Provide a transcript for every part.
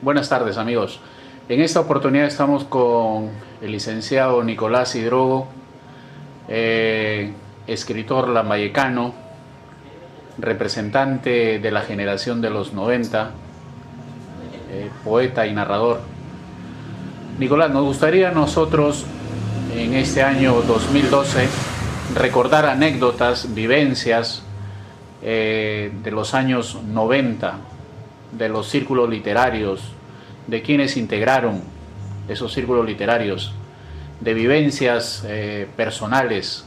Buenas tardes, amigos. En esta oportunidad estamos con el licenciado Nicolás Hidrogo, escritor lambayecano, representante de la generación de los 90, poeta y narrador. Nicolás, nos gustaría a nosotros en este año 2012 recordar anécdotas, vivencias de los años 90, de los círculos literarios, de quienes integraron esos círculos literarios, de vivencias personales,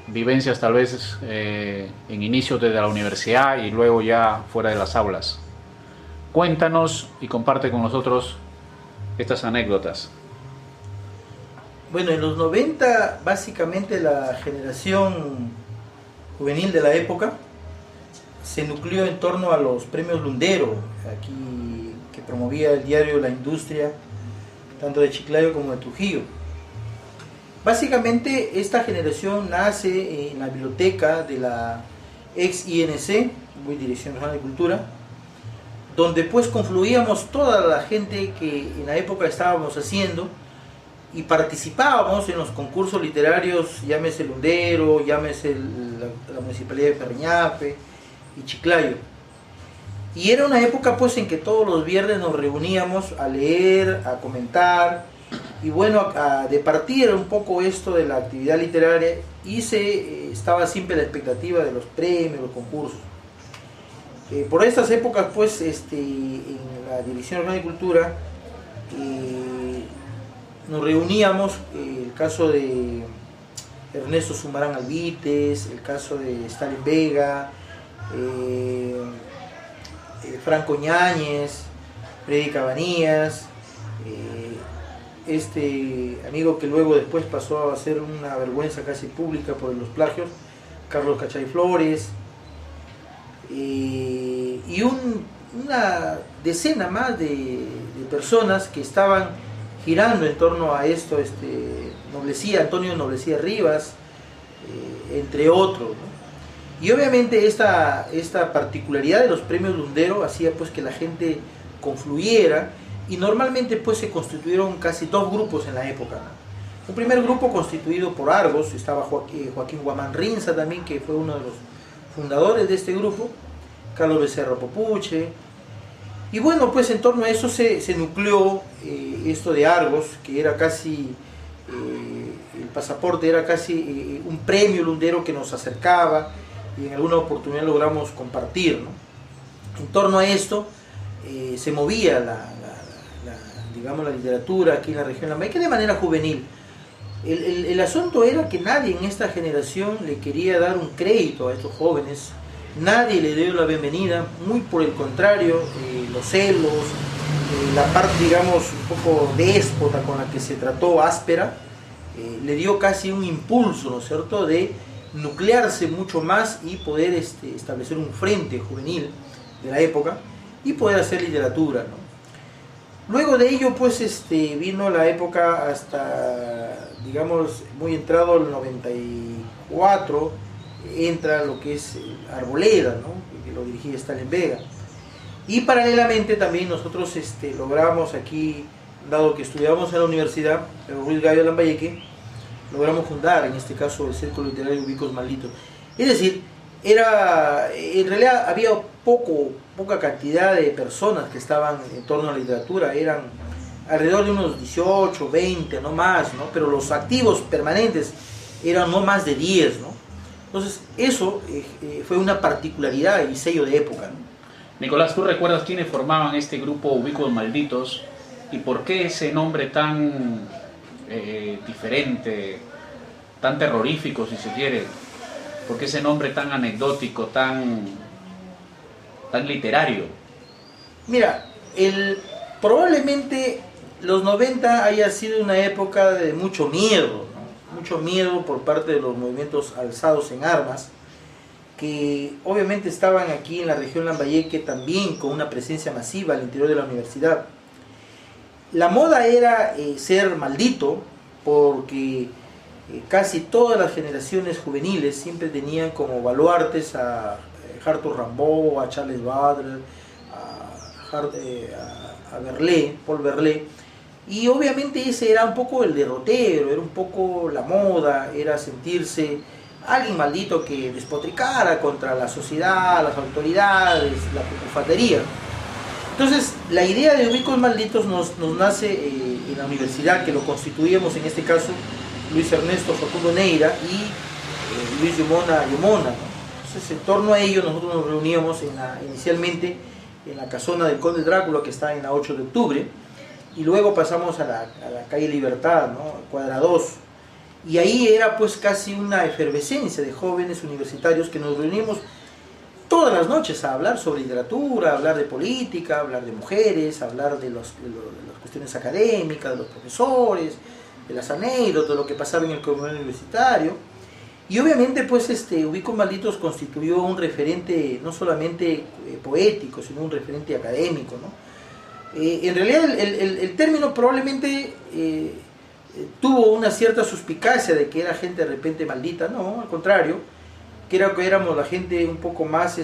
vivencias tal vez en inicios desde la universidad y luego ya fuera de las aulas. Cuéntanos y comparte con nosotros estas anécdotas. Bueno, en los 90 básicamente la generación juvenil de la época se nucleó en torno a los premios Lundero, aquí que promovía el diario La Industria, tanto de Chiclayo como de Trujillo. Básicamente esta generación nace en la biblioteca de la ex INC, Dirección Nacional de Cultura, donde pues confluíamos toda la gente que en la época estábamos haciendo y participábamos en los concursos literarios, llámese Lundero, llámese la Municipalidad de Perriñape y Chiclayo. Y era una época pues en que todos los viernes nos reuníamos a leer, a comentar y bueno, a departir un poco esto de la actividad literaria y estaba siempre la expectativa de los premios, los concursos. Por estas épocas pues en la Dirección Nacional de Cultura nos reuníamos, el caso de Ernesto Sumarán Albites, el caso de Stalin Vega, Franco Ñáñez, Freddy Cabanías, este amigo que luego después pasó a ser una vergüenza casi pública por los plagios, Carlos Cachay Flores, y una decena más de personas que estaban girando en torno a esto, Antonio Noblecía Rivas, entre otros, ¿no? Y obviamente esta particularidad de los premios Lundero hacía pues que la gente confluyera y normalmente pues se constituyeron casi dos grupos en la época, ¿no? Un primer grupo constituido por Argos, estaba Joaquín Guamán Rinza también, que fue uno de los fundadores de este grupo, Carlos Becerra Popuche, y bueno, pues en torno a eso se nucleó esto de Argos, que era casi, el pasaporte era casi un premio Lundero que nos acercaba y en alguna oportunidad logramos compartir, ¿no? En torno a esto se movía digamos, la literatura aquí en la región lambayeque de manera juvenil. El asunto era que nadie en esta generación le quería dar un crédito a estos jóvenes, nadie le dio la bienvenida, muy por el contrario, los celos, la parte, digamos, un poco déspota con la que se trató, áspera, le dio casi un impulso, ¿no es cierto?, de nuclearse mucho más y poder establecer un frente juvenil de la época y poder hacer literatura, ¿no? Luego de ello, pues, vino la época hasta, digamos, muy entrado el 94, entra lo que es Arboleda, ¿no?, que lo dirigía Stalin Vega. Y paralelamente también nosotros logramos aquí, dado que estudiábamos en la universidad, el Ruiz Gallo de Lambayeque, logramos fundar, en este caso, el Círculo Literario Ubicos Malditos. Es decir, en realidad había poca cantidad de personas que estaban en torno a la literatura, eran alrededor de unos 18, 20, no más, ¿no? Pero los activos permanentes eran no más de 10, ¿no? Entonces, eso fue una particularidad y sello de época, ¿no? Nicolás, ¿tú recuerdas quiénes formaban este grupo Ubicos Malditos y por qué ese nombre tan diferente, tan terrorífico si se quiere? ¿Por qué ese nombre tan anecdótico, tan literario? Mira, probablemente los 90 haya sido una época de mucho miedo, ¿no? Mucho miedo por parte de los movimientos alzados en armas, que obviamente estaban aquí en la región lambayeque también con una presencia masiva al interior de la universidad. La moda era ser maldito, porque casi todas las generaciones juveniles siempre tenían como baluartes a Arthur Rimbaud, a Charles Baudelaire, a a Verlet, Paul Verlet, y obviamente ese era un poco el derrotero, era un poco la moda, era sentirse alguien maldito que despotricara contra la sociedad, las autoridades, la cucufatería. Entonces, la idea de Ubicos Malditos nos nace en la universidad, que lo constituíamos en este caso Luis Ernesto Facundo Neira y Luis Yomona, ¿no? Entonces, en torno a ello nosotros nos reuníamos inicialmente en la casona del Conde Drácula, que está en la 8 de octubre, y luego pasamos a la calle Libertad, ¿no? Cuadra 2, y ahí era pues casi una efervescencia de jóvenes universitarios que nos reuníamos todas las noches a hablar sobre literatura, a hablar de política, a hablar de mujeres, a hablar de las cuestiones académicas, de los profesores, de las anécdotas, de lo que pasaba en el comedor universitario. Y obviamente pues Ubicos Malditos constituyó un referente no solamente poético, sino un referente académico, ¿no? En realidad el término probablemente tuvo una cierta suspicacia de que era gente de repente maldita, no, al contrario, que éramos la gente un poco más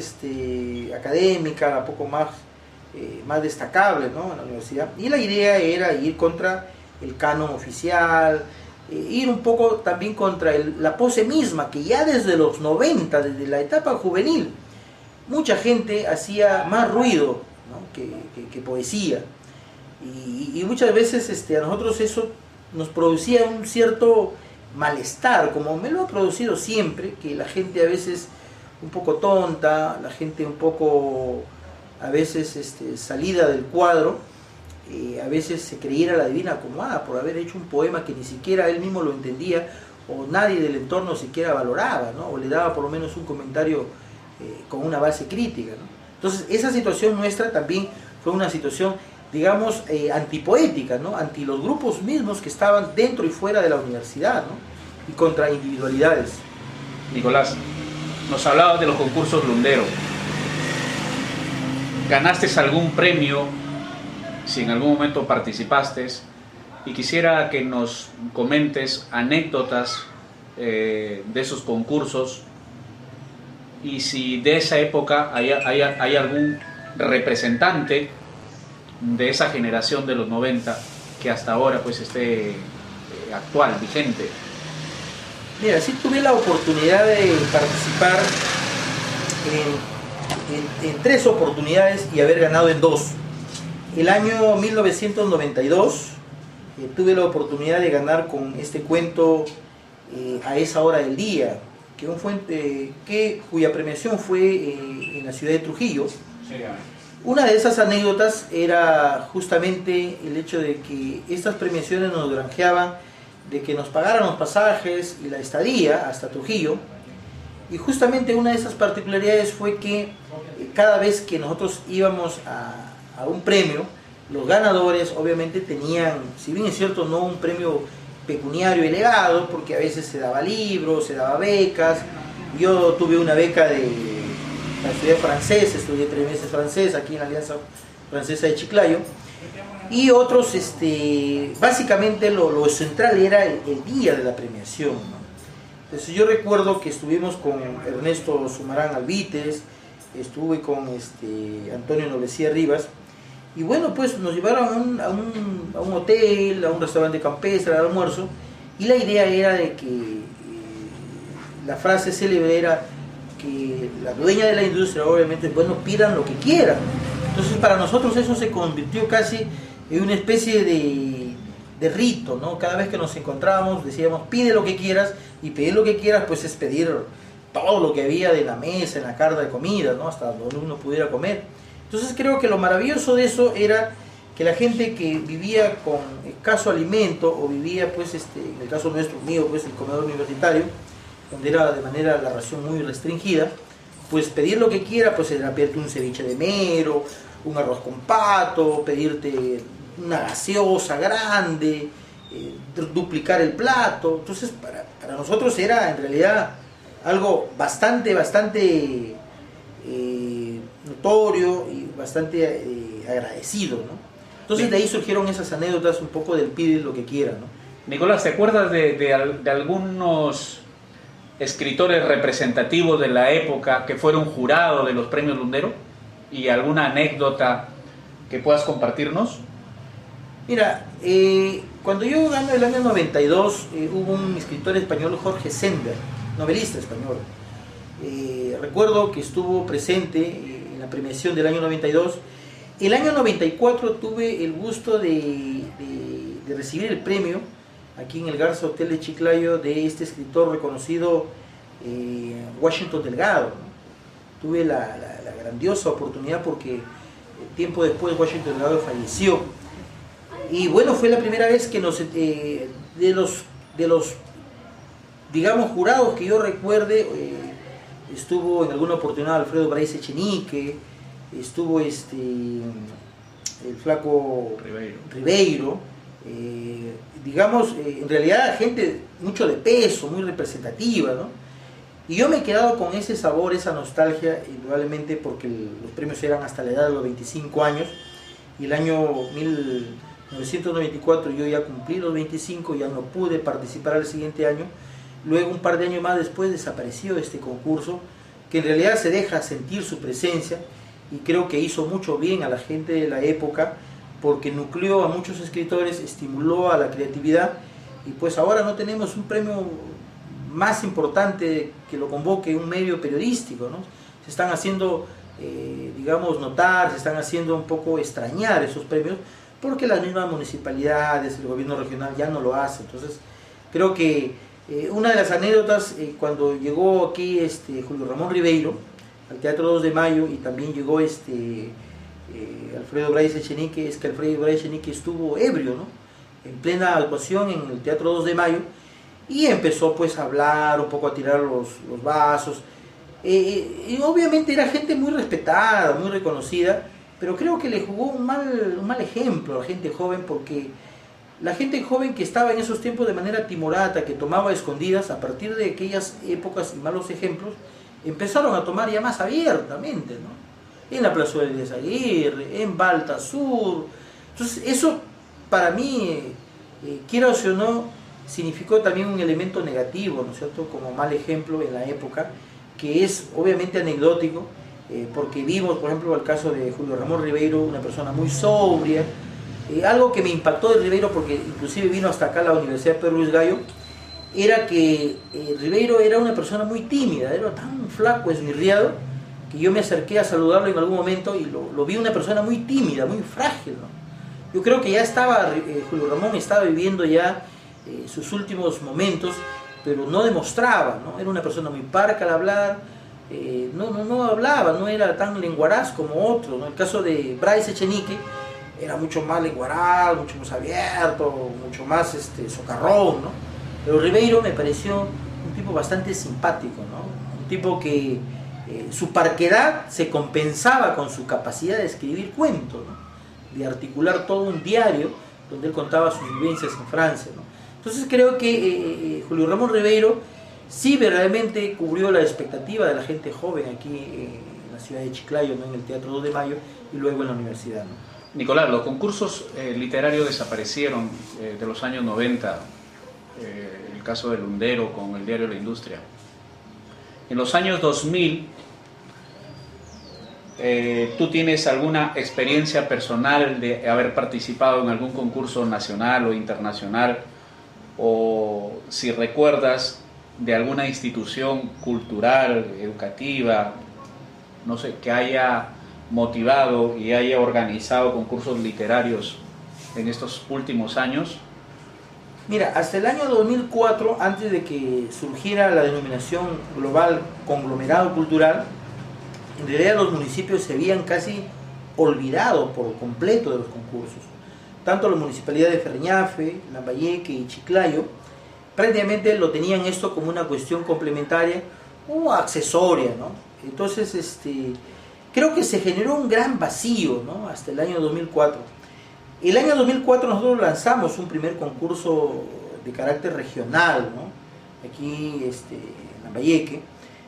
académica, un poco más destacable, ¿no? En la universidad. Y la idea era ir contra el canon oficial, ir un poco también contra la pose misma, que ya desde los 90, desde la etapa juvenil, mucha gente hacía más ruido, ¿no? que poesía. Y muchas veces a nosotros eso nos producía un cierto malestar, como me lo ha producido siempre, que la gente a veces un poco tonta, la gente un poco a veces salida del cuadro, a veces se creyera la divina acomodada por haber hecho un poema que ni siquiera él mismo lo entendía o nadie del entorno siquiera valoraba, ¿no? O le daba por lo menos un comentario con una base crítica, ¿no? Entonces esa situación nuestra también fue una situación, digamos, antipoética, ¿no? Anti los grupos mismos que estaban dentro y fuera de la universidad, ¿no? Y contra individualidades. Nicolás, nos hablabas de los concursos Lundero. ¿Ganaste algún premio, si en algún momento participaste? Y quisiera que nos comentes anécdotas de esos concursos, y si de esa época hay algún representante de esa generación de los 90 que hasta ahora pues esté actual, vigente. Mira, sí tuve la oportunidad de participar en 3 oportunidades y haber ganado en 2. El año 1992 tuve la oportunidad de ganar con este cuento A esa hora del día, cuya premiación fue en la ciudad de Trujillo. Una de esas anécdotas era justamente el hecho de que estas premiaciones nos granjeaban de que nos pagaran los pasajes y la estadía hasta Trujillo, y justamente una de esas particularidades fue que cada vez que nosotros íbamos a un premio, los ganadores obviamente tenían, si bien es cierto, no un premio pecuniario elevado, porque a veces se daba libros, se daba becas. Yo tuve una beca para estudiar francés, estudié 3 meses francés aquí en la Alianza Francesa de Chiclayo, y otros, básicamente lo central era el día de la premiación, ¿no? Entonces yo recuerdo que estuvimos con Ernesto Sumarán Albites, estuve con Antonio Noblecía Rivas, y bueno, pues nos llevaron a un hotel, a un restaurante campestre, al almuerzo, y la idea era de que la frase célebre era que la dueña de la industria, obviamente, bueno, pidan lo que quieran. Entonces para nosotros eso se convirtió casi en una especie de rito, ¿no? Cada vez que nos encontrábamos decíamos, pide lo que quieras, y pedir lo que quieras pues es pedir todo lo que había de la mesa, en la carta de comida, ¿no? Hasta donde uno pudiera comer. Entonces creo que lo maravilloso de eso era que la gente que vivía con escaso alimento, o vivía pues en el caso nuestro, mío, pues el comedor universitario, donde era de manera la ración muy restringida, pues pedir lo que quiera, pues era pedirte un ceviche de mero, un arroz con pato, pedirte una gaseosa grande, duplicar el plato. Entonces para nosotros era en realidad algo bastante notorio y bastante agradecido, ¿no? Entonces de ahí surgieron esas anécdotas un poco del pide lo que quiera, ¿no? Nicolás, ¿te acuerdas de algunos escritores representativos de la época que fueron jurados de los premios Lundero? ¿Y alguna anécdota que puedas compartirnos. Mira, cuando yo gano el año 92, hubo un escritor español, Jorge Sender, novelista español. Recuerdo que estuvo presente en la premiación del año 92. El año 94 tuve el gusto de recibir el premio aquí en el Garza Hotel de Chiclayo de este escritor reconocido, Washington Delgado, ¿no? Tuve la grandiosa oportunidad porque tiempo después Washington Delgado falleció. Y bueno, fue la primera vez que de los digamos jurados que yo recuerde, estuvo en alguna oportunidad Alfredo Bryce Echenique, estuvo el flaco Ribeiro, digamos, en realidad gente mucho de peso, muy representativa, ¿no? Y yo me he quedado con ese sabor, esa nostalgia, indudablemente porque los premios eran hasta la edad de los 25 años, y el año 1994 yo ya cumplí los 25, ya no pude participar al siguiente año. Luego, un par de años más después, desapareció este concurso, que en realidad se deja sentir su presencia, y creo que hizo mucho bien a la gente de la época, porque nucleó a muchos escritores, estimuló a la creatividad, y pues ahora no tenemos un premio más importante que lo convoque un medio periodístico, ¿no? Se están haciendo, digamos, notar, se están haciendo un poco extrañar esos premios, porque las mismas municipalidades, el gobierno regional ya no lo hace. Entonces, creo que una de las anécdotas, cuando llegó aquí Julio Ramón Ribeiro al Teatro 2 de Mayo, y también llegó Alfredo Bryce Echenique, es que Alfredo Bryce Echenique estuvo ebrio, ¿no?, en plena actuación en el Teatro 2 de Mayo, y empezó pues a hablar, un poco a tirar los vasos, y obviamente era gente muy respetada, muy reconocida, pero creo que le jugó un mal ejemplo a la gente joven, porque la gente joven que estaba en esos tiempos de manera timorata, que tomaba escondidas, a partir de aquellas épocas y malos ejemplos, empezaron a tomar ya más abiertamente, ¿no? En la Plazuela de Aguirre, en Balta Sur. Entonces eso para mí, quieras o no, significó también un elemento negativo, ¿no es cierto?, como mal ejemplo en la época, que es obviamente anecdótico, porque vimos, por ejemplo, el caso de Julio Ramón Ribeiro, una persona muy sobria, algo que me impactó de Ribeiro, porque inclusive vino hasta acá a la Universidad Pedro Luis Gallo, era que Ribeiro era una persona muy tímida, era tan flaco, esmirriado, que yo me acerqué a saludarlo en algún momento y lo vi una persona muy tímida, muy frágil, ¿no? Yo creo que ya estaba, Julio Ramón estaba viviendo ya sus últimos momentos, pero no demostraba, ¿no? Era una persona muy parca al hablar, no hablaba, no era tan lenguaraz como otros, ¿no? El caso de Bryce Echenique era mucho más lenguaraz, mucho más abierto, mucho más socarrón, ¿no? Pero Ribeiro me pareció un tipo bastante simpático, ¿no? Un tipo que su parquedad se compensaba con su capacidad de escribir cuentos, ¿no?, de articular todo un diario donde él contaba sus vivencias en Francia, ¿no? Entonces creo que Julio Ramón Ribeiro sí verdaderamente cubrió la expectativa de la gente joven aquí en la ciudad de Chiclayo, ¿no?, en el Teatro 2 de Mayo y luego en la universidad, ¿no? Nicolás, los concursos literarios desaparecieron de los años 90, el caso de Lundero con el diario La Industria. En los años 2000, ¿tú tienes alguna experiencia personal de haber participado en algún concurso nacional o internacional? O si recuerdas de alguna institución cultural, educativa, no sé, que haya motivado y haya organizado concursos literarios en estos últimos años. Mira, hasta el año 2004, antes de que surgiera la denominación global conglomerado cultural, en realidad los municipios se habían casi olvidado por completo de los concursos. Tanto la municipalidad de Ferreñafe, Lambayeque y Chiclayo, prácticamente lo tenían esto como una cuestión complementaria o accesoria, ¿no? Entonces, creo que se generó un gran vacío, ¿no?, hasta el año 2004. El año 2004 nosotros lanzamos un primer concurso de carácter regional, ¿no?, aquí en Lambayeque,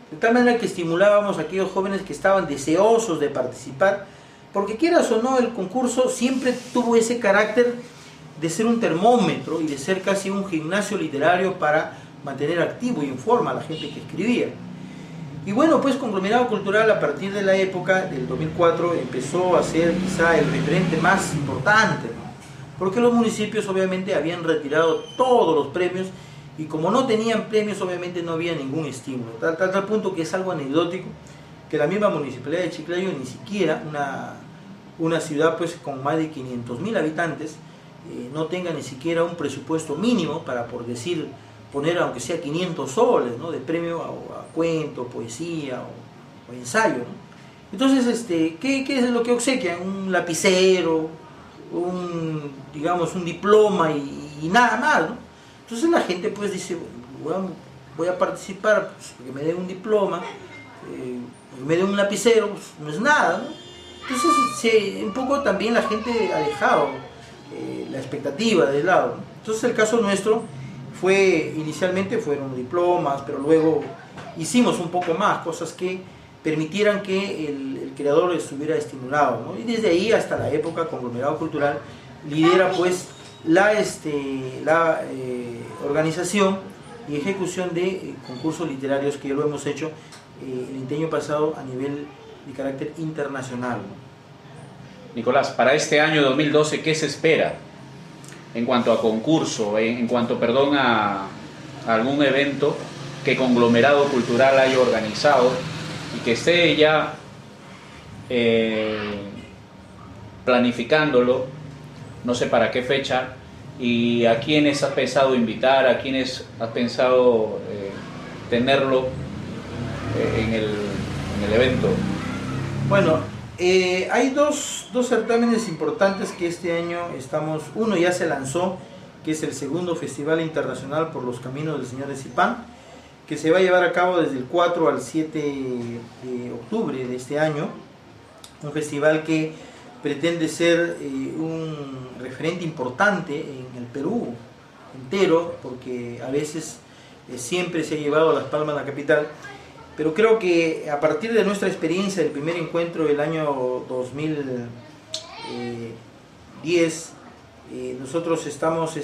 de tal manera que estimulábamos a aquellos jóvenes que estaban deseosos de participar, porque quieras o no, el concurso siempre tuvo ese carácter de ser un termómetro y de ser casi un gimnasio literario para mantener activo y en forma a la gente que escribía. Y bueno, pues Conglomerado Cultural a partir de la época del 2004 empezó a ser quizá el referente más importante, ¿no? Porque los municipios obviamente habían retirado todos los premios y como no tenían premios obviamente no había ningún estímulo, tal punto que es algo anecdótico que la misma municipalidad de Chiclayo, ni siquiera una ciudad pues con más de 500.000 habitantes, no tenga ni siquiera un presupuesto mínimo para, por decir, poner aunque sea 500 soles, ¿no?, de premio a cuento, poesía o ensayo, ¿no? Entonces, ¿qué es lo que obsequian? Un lapicero, digamos, un diploma y nada más, ¿no? Entonces la gente pues dice, voy a participar, pues, que me den un diploma, que me den un lapicero, pues, no es nada, ¿no? Entonces un poco también la gente ha dejado la expectativa de lado, ¿no? Entonces el caso nuestro inicialmente fueron diplomas, pero luego hicimos un poco más, cosas que permitieran que el creador estuviera estimulado, ¿no? Y desde ahí hasta la época Conglomerado Cultural lidera pues la organización y ejecución de concursos literarios que ya lo hemos hecho el año pasado a nivel de carácter internacional, ¿no? Nicolás, para este año 2012, ¿qué se espera en cuanto a concurso, en cuanto, perdón, a algún evento que Conglomerado Cultural haya organizado y que esté ya planificándolo, no sé para qué fecha, y a quiénes has pensado invitar, a quiénes has pensado tenerlo en el evento? Bueno, hay dos certámenes importantes que este año uno ya se lanzó, que es el segundo Festival Internacional por los Caminos del Señor de Zipán, que se va a llevar a cabo desde el 4 al 7 de octubre de este año, un festival que pretende ser un referente importante en el Perú entero, porque a veces siempre se ha llevado a Las Palmas, la capital, pero creo que a partir de nuestra experiencia del primer encuentro del año 2010, nosotros estamos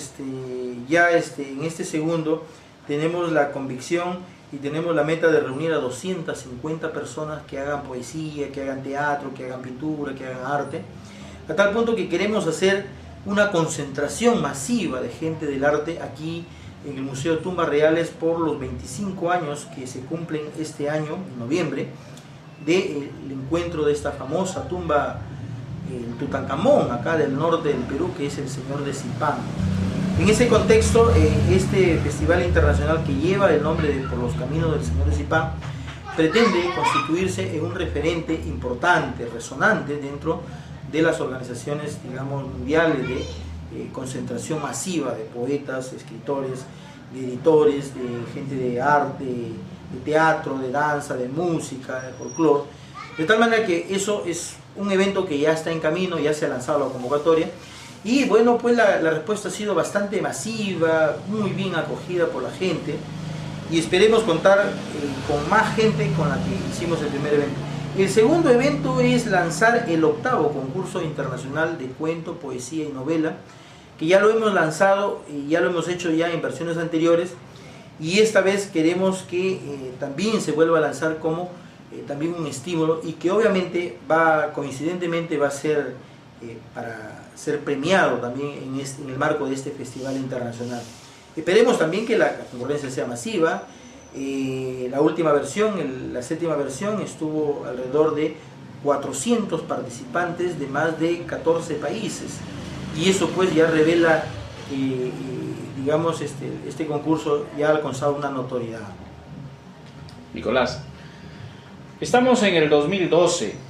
ya en este segundo, tenemos la convicción y tenemos la meta de reunir a 250 personas que hagan poesía, que hagan teatro, que hagan pintura, que hagan arte, a tal punto que queremos hacer una concentración masiva de gente del arte aquí en el Museo de Tumbas Reales por los 25 años que se cumplen este año, en noviembre, del encuentro de esta famosa tumba, el Tutankamón, acá del norte del Perú, que es el Señor de Zipán. En ese contexto, este festival internacional que lleva el nombre de Por los Caminos del Señor de Zipán pretende constituirse en un referente importante, resonante dentro de las organizaciones, digamos, mundiales de concentración masiva de poetas, escritores, de editores, de gente de arte, de teatro, de danza, de música, de folclore, de tal manera que eso es un evento que ya está en camino, ya se ha lanzado la convocatoria, y bueno, pues la respuesta ha sido bastante masiva, muy bien acogida por la gente, y esperemos contar con más gente con la que hicimos el primer evento. El segundo evento es lanzar el 8º concurso internacional de cuento, poesía y novela, que ya lo hemos lanzado y ya lo hemos hecho ya en versiones anteriores, y esta vez queremos que también se vuelva a lanzar como también un estímulo, y que obviamente coincidentemente va a ser para ser premiado también en el marco de este festival internacional. Esperemos también que la concurrencia sea masiva. La última versión, la 7ª versión, estuvo alrededor de 400 participantes de más de 14 países, y eso pues ya revela digamos, este concurso ya ha alcanzado una notoriedad. Nicolás, estamos en el 2012.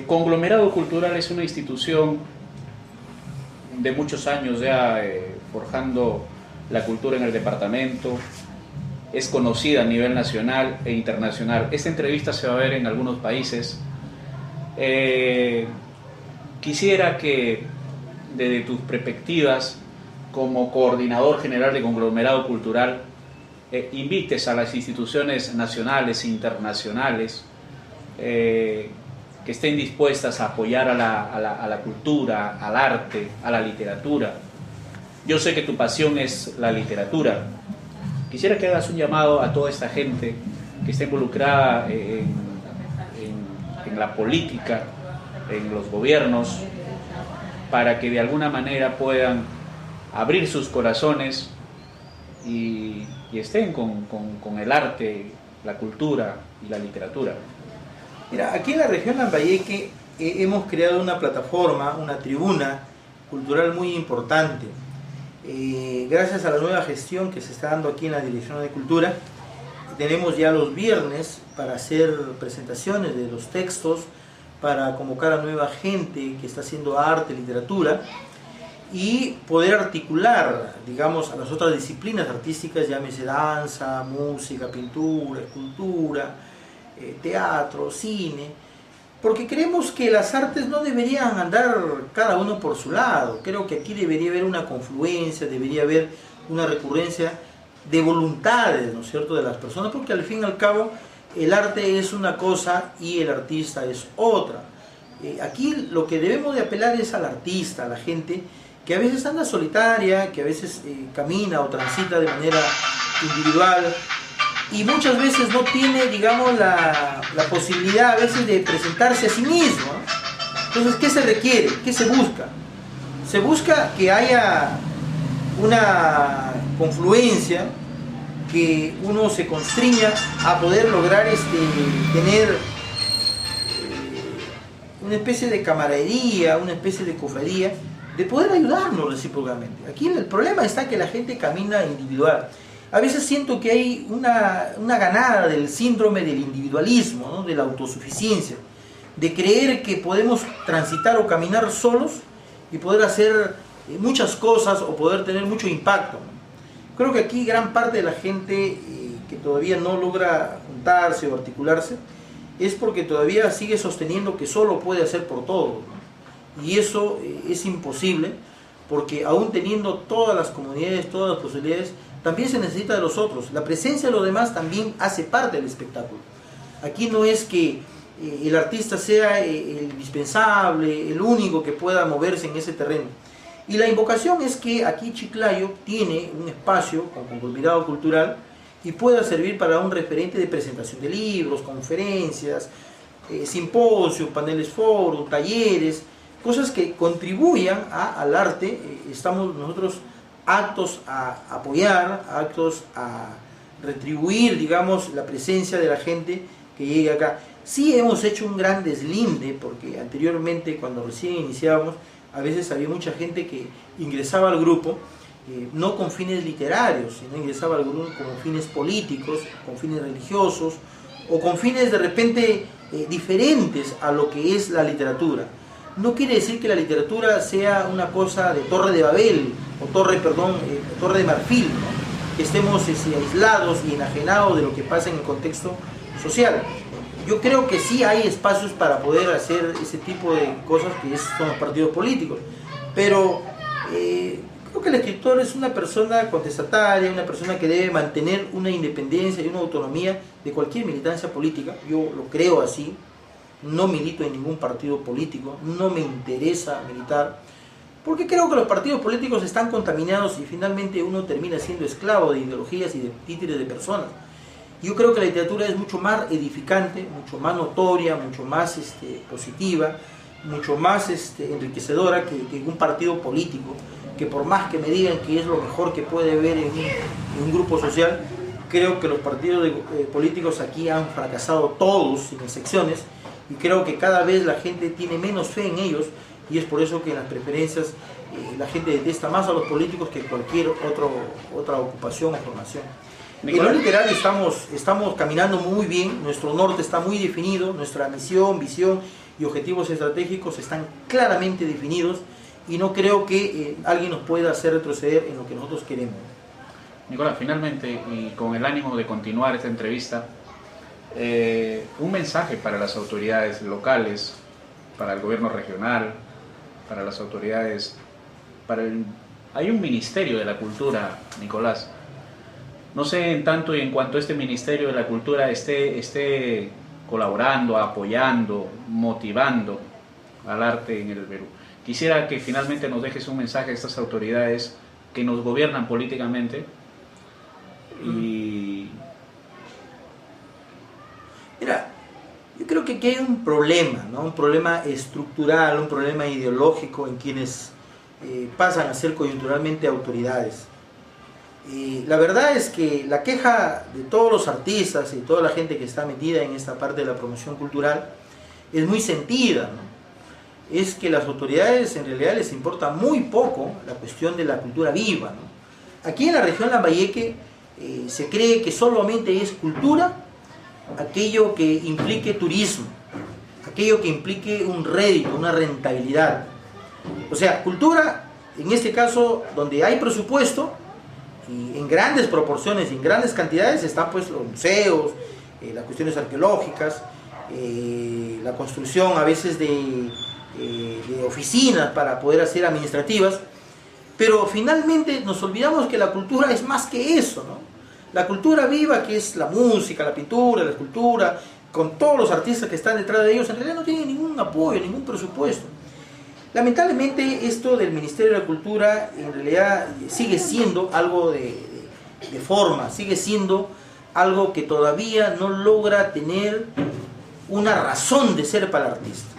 Conglomerado Cultural es una institución de muchos años ya forjando la cultura en el departamento, es conocida a nivel nacional e internacional. Esta entrevista se va a ver en algunos países. Quisiera que desde tus perspectivas como coordinador general de Conglomerado Cultural invites a las instituciones nacionales e internacionales que estén dispuestas a apoyar a la cultura, al arte, a la literatura. Yo sé que tu pasión es la literatura. Quisiera que hagas un llamado a toda esta gente que está involucrada en la política, en los gobiernos, para que de alguna manera puedan abrir sus corazones y estén con el arte, la cultura y la literatura. Mira, aquí en la región Lambayeque hemos creado una plataforma, una tribuna cultural muy importante. Gracias a la nueva gestión que se está dando aquí en la Dirección de Cultura, tenemos ya los viernes para hacer presentaciones de los textos, para convocar a nueva gente que está haciendo arte, literatura, y poder articular, digamos, a las otras disciplinas artísticas, llámese danza, música, pintura, escultura, teatro, cine, porque creemos que las artes no deberían andar cada uno por su lado. Creo que aquí debería haber una confluencia, debería haber una recurrencia de voluntades, ¿no es cierto?, de las personas, porque al fin y al cabo el arte es una cosa y el artista es otra. Aquí lo que debemos de apelar es al artista, a la gente que a veces anda solitaria, que a veces camina o transita de manera individual y muchas veces no tiene, digamos, la posibilidad a veces de presentarse a sí mismo, ¿no? Entonces, ¿qué se requiere? ¿Qué se busca? Se busca que haya una confluencia, que uno se constriña a poder lograr tener una especie de camaradería, una especie de cofradía, de poder ayudarnos recíprocamente. Aquí el problema está que la gente camina individual. A veces siento que hay una ganada del síndrome del individualismo, ¿no?, de la autosuficiencia, de creer que podemos transitar o caminar solos y poder hacer muchas cosas o poder tener mucho impacto. Creo que aquí gran parte de la gente que todavía no logra juntarse o articularse es porque todavía sigue sosteniendo que solo puede hacer por todo, ¿no? Y eso es imposible, porque aún teniendo todas las comunidades, todas las posibilidades, también se necesita de los otros. La presencia de los demás también hace parte del espectáculo. Aquí no es que el artista sea el indispensable, el único que pueda moverse en ese terreno. Y la invocación es que aquí Chiclayo tiene un espacio con conglomerado cultural y pueda servir para un referente de presentación de libros, conferencias, simposios, paneles foros, talleres, cosas que contribuyan al arte. Estamos nosotros aptos a apoyar, aptos a retribuir, digamos, la presencia de la gente que llegue acá. Sí hemos hecho un gran deslinde, porque anteriormente, cuando recién iniciábamos, a veces había mucha gente que ingresaba al grupo, no con fines literarios, sino ingresaba al grupo con fines políticos, con fines religiosos, o con fines de repente diferentes a lo que es la literatura. No quiere decir que la literatura sea una cosa de Torre de Babel, o Torre de Marfil, ¿no?, que estemos aislados y enajenados de lo que pasa en el contexto social. Yo creo que sí hay espacios para poder hacer ese tipo de cosas que son los partidos políticos, pero creo que el escritor es una persona contestataria, una persona que debe mantener una independencia y una autonomía de cualquier militancia política. Yo lo creo así. No milito en ningún partido político, no me interesa militar, porque creo que los partidos políticos están contaminados y finalmente uno termina siendo esclavo de ideologías y de títeres de personas. Yo creo que la literatura es mucho más edificante, mucho más notoria, mucho más positiva, mucho más enriquecedora que un partido político, que por más que me digan que es lo mejor que puede haber en un grupo social, creo que los partidos políticos aquí han fracasado todos, sin excepciones, y creo que cada vez la gente tiene menos fe en ellos, y es por eso que en las preferencias la gente detesta más a los políticos que cualquier otra ocupación o formación. En lo literario estamos caminando muy bien, nuestro norte está muy definido, nuestra misión, visión y objetivos estratégicos están claramente definidos, y no creo que alguien nos pueda hacer retroceder en lo que nosotros queremos. Nicolás, finalmente, y con el ánimo de continuar esta entrevista, un mensaje para las autoridades locales, para el gobierno regional, para las autoridades, hay un Ministerio de la Cultura, Nicolás. No sé en tanto y en cuanto este Ministerio de la Cultura esté colaborando, apoyando, motivando al arte en el Perú. Quisiera que finalmente nos dejes un mensaje a estas autoridades que nos gobiernan políticamente y hay un problema, ¿no? Un problema estructural, un problema ideológico en quienes pasan a ser coyunturalmente autoridades. La verdad es que la queja de todos los artistas y toda la gente que está metida en esta parte de la promoción cultural es muy sentida, ¿no? Es que las autoridades en realidad les importa muy poco la cuestión de la cultura viva, ¿no? Aquí en la región Lambayeque se cree que solamente es cultura aquello que implique turismo, aquello que implique un rédito, una rentabilidad. O sea, cultura, en este caso, donde hay presupuesto, y en grandes proporciones y en grandes cantidades, están pues los museos, las cuestiones arqueológicas, la construcción a veces de oficinas para poder hacer administrativas, pero finalmente nos olvidamos que la cultura es más que eso, ¿no? La cultura viva, que es la música, la pintura, la escultura, con todos los artistas que están detrás de ellos, en realidad no tienen ningún apoyo, ningún presupuesto. Lamentablemente esto del Ministerio de la Cultura en realidad sigue siendo algo de forma, sigue siendo algo que todavía no logra tener una razón de ser para el artista.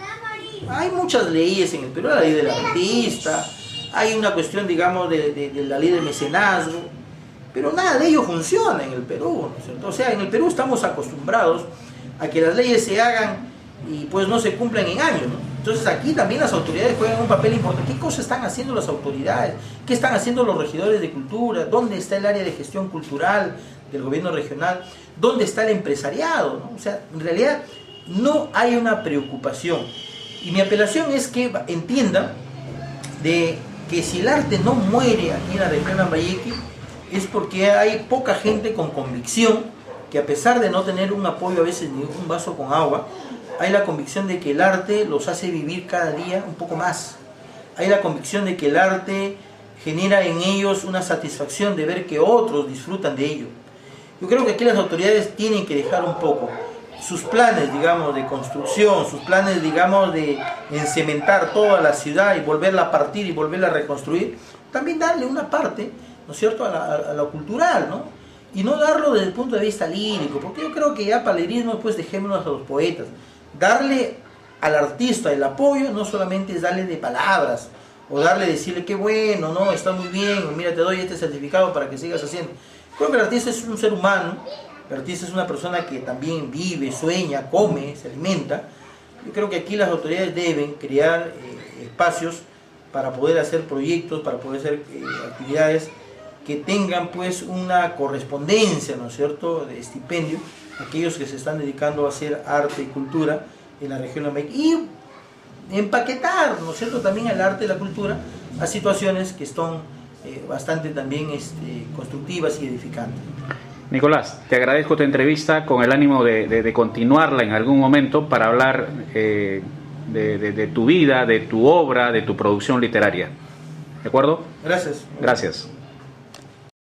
Hay muchas leyes en el Perú, la ley del artista, hay una cuestión, digamos, de la ley del mecenazgo, pero nada de ello funciona en el Perú, ¿no es cierto? O sea, en el Perú estamos acostumbrados a que las leyes se hagan y pues no se cumplan en años, ¿no? Entonces aquí también las autoridades juegan un papel importante. ¿Qué cosas están haciendo las autoridades? ¿Qué están haciendo los regidores de cultura? ¿Dónde está el área de gestión cultural del gobierno regional? ¿Dónde está el empresariado, ¿no? O sea, en realidad no hay una preocupación. Y mi apelación es que entiendan de que si el arte no muere aquí en la región Lambayeque es porque hay poca gente con convicción que, a pesar de no tener un apoyo a veces ni un vaso con agua, hay la convicción de que el arte los hace vivir cada día un poco más. Hay la convicción de que el arte genera en ellos una satisfacción de ver que otros disfrutan de ello. Yo creo que aquí las autoridades tienen que dejar un poco sus planes, digamos, de construcción, sus planes, digamos, de encementar toda la ciudad y volverla a partir y volverla a reconstruir, también darle una parte, ¿no es cierto?, a lo cultural, ¿no? Y no darlo desde el punto de vista lírico, porque yo creo que ya para el lirismo, pues dejémonos a los poetas. Darle al artista el apoyo no solamente es darle de palabras, o darle, decirle qué bueno, no, está muy bien, mira, te doy este certificado para que sigas haciendo. Creo que el artista es un ser humano, el artista es una persona que también vive, sueña, come, se alimenta. Yo creo que aquí las autoridades deben crear espacios para poder hacer proyectos, para poder hacer actividades que tengan pues una correspondencia, ¿no es cierto?, de estipendio, aquellos que se están dedicando a hacer arte y cultura en la región de Lambayeque, y empaquetar, ¿no es cierto?, también el arte y la cultura a situaciones que son bastante también constructivas y edificantes. Nicolás, te agradezco tu entrevista con el ánimo de continuarla en algún momento para hablar de tu vida, de tu obra, de tu producción literaria. ¿De acuerdo? Gracias. Gracias.